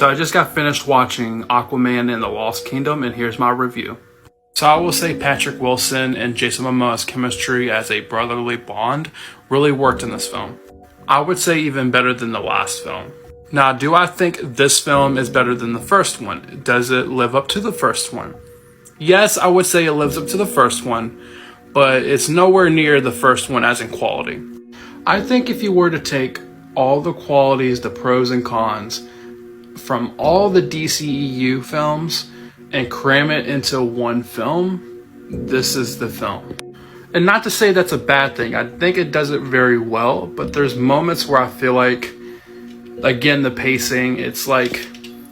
So I just got finished watching Aquaman and the Lost Kingdom, and here's my review. So I will say Patrick Wilson and Jason Momoa's chemistry as a brotherly bond really worked in this film. I would say even better than the last film. Now, do I think this film is better than the first one? Does it live up to the first one? Yes, I would say it lives up to the first one, but it's nowhere near the first one as in quality. I think if you were to take all the qualities, the pros and cons, from all the DCEU films and cram it into one film, this is the film. And not to say that's a bad thing. I think it does it very well, but there's moments where I feel like, again, the pacing, it's like,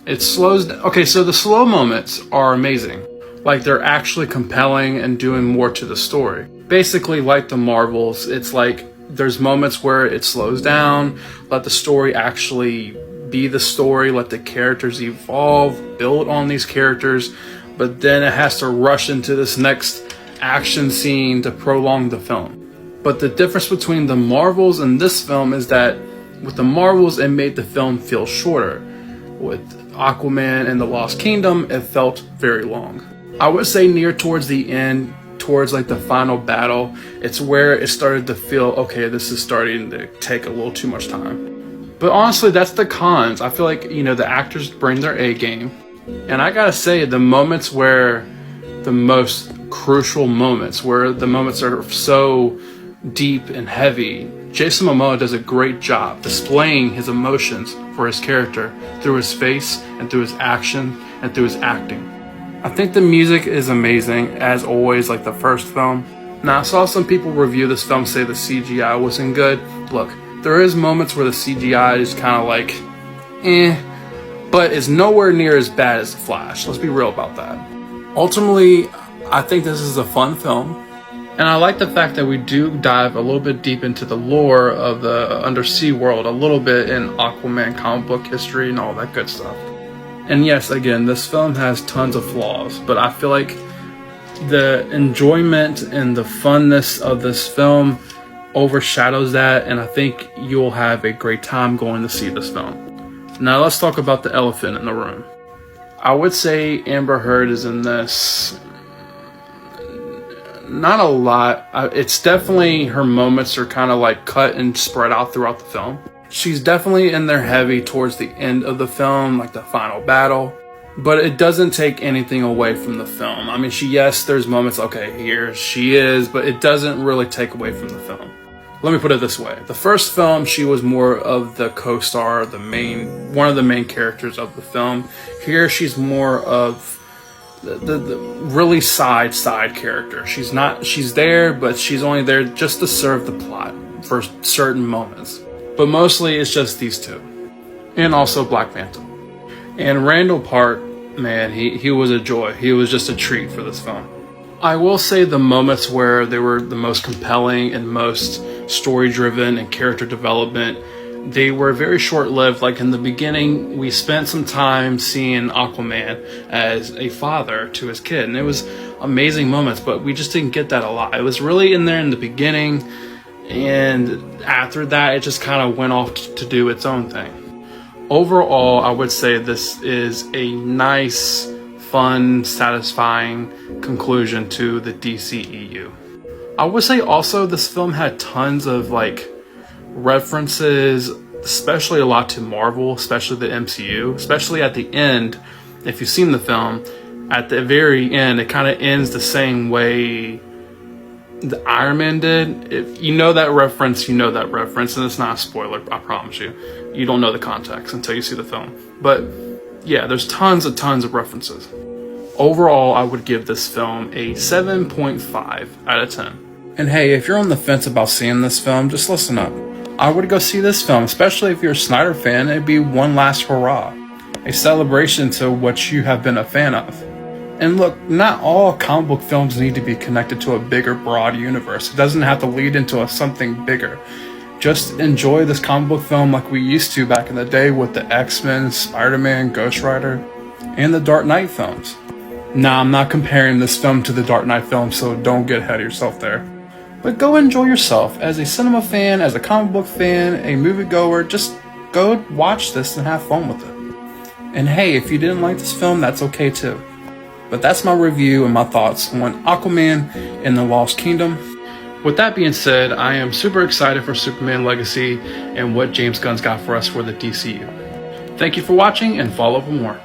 it slows down. Okay, so the slow moments are amazing. Like, they're actually compelling and doing more to the story. Basically, like the Marvels, it's like there's moments where it slows down, let the story actually be the story, let the characters evolve, build on these characters, but then it has to rush into this next action scene to prolong the film. But the difference between the Marvels and this film is that with the Marvels, it made the film feel shorter. With Aquaman and the Lost Kingdom, it felt very long. I would say near towards the end, towards like the final battle, it's where it started to feel, okay, this is starting to take a little too much time. But honestly, that's the cons. I feel like, the actors bring their A game. And I gotta say, the moments where the most crucial moments, where the moments are so deep and heavy, Jason Momoa does a great job displaying his emotions for his character through his face and through his action and through his acting. I think the music is amazing, as always, like the first film. Now, I saw some people review this film say the CGI wasn't good. Look, there is moments where the CGI is kind of like, but it's nowhere near as bad as The Flash. Let's be real about that. Ultimately, I think this is a fun film. And I like the fact that we do dive a little bit deep into the lore of the undersea world, a little bit in Aquaman comic book history and all that good stuff. And yes, again, this film has tons of flaws, but I feel like the enjoyment and the funness of this film overshadows that, and I think you'll have a great time going to see this film. Now let's talk about the elephant in the room. I would say Amber Heard is in this. Not a lot. It's definitely, her moments are kind of like cut and spread out throughout the film. She's definitely in there heavy towards the end of the film, like the final battle. But it doesn't take anything away from the film. I mean, yes, there's moments, okay, here she is, but it doesn't really take away from the film. Let me put it this way. The first film, she was more of the co-star, one of the main characters of the film. Here, she's more of the really side character. She's there, but she's only there just to serve the plot for certain moments. But mostly it's just these two. And also Black Phantom. And Randall Park, man, he was a joy. He was just a treat for this film. I will say the moments where they were the most compelling and most story-driven and character development, they were very short-lived. Like in the beginning, we spent some time seeing Aquaman as a father to his kid, and it was amazing moments, but we just didn't get that a lot. It was really in there in the beginning, and after that, it just kind of went off to do its own thing. Overall, I would say this is a nice, fun, satisfying conclusion to the DCEU. I would say also this film had tons of references, especially a lot to Marvel, especially the MCU, especially at the end. If you've seen the film, at the very end, it kind of ends the same way the Iron Man did. If you know that reference, you know that reference, and it's not a spoiler, I promise you. You don't know the context until you see the film. But yeah, there's tons of references. Overall, I would give this film a 7.5 out of 10. And hey, if you're on the fence about seeing this film, just listen up. I would go see this film, especially if you're a Snyder fan. It'd be one last hurrah, a celebration to what you have been a fan of. And look, not all comic book films need to be connected to a bigger, broad universe. It doesn't have to lead into something bigger. Just enjoy this comic book film like we used to back in the day with the X-Men, Spider-Man, Ghost Rider, and the Dark Knight films. Now, I'm not comparing this film to the Dark Knight film, so don't get ahead of yourself there. But go enjoy yourself. As a cinema fan, as a comic book fan, a moviegoer, just go watch this and have fun with it. And hey, if you didn't like this film, that's okay too. But that's my review and my thoughts on Aquaman and the Lost Kingdom. With that being said, I am super excited for Superman Legacy and what James Gunn's got for us for the DCU. Thank you for watching, and follow for more.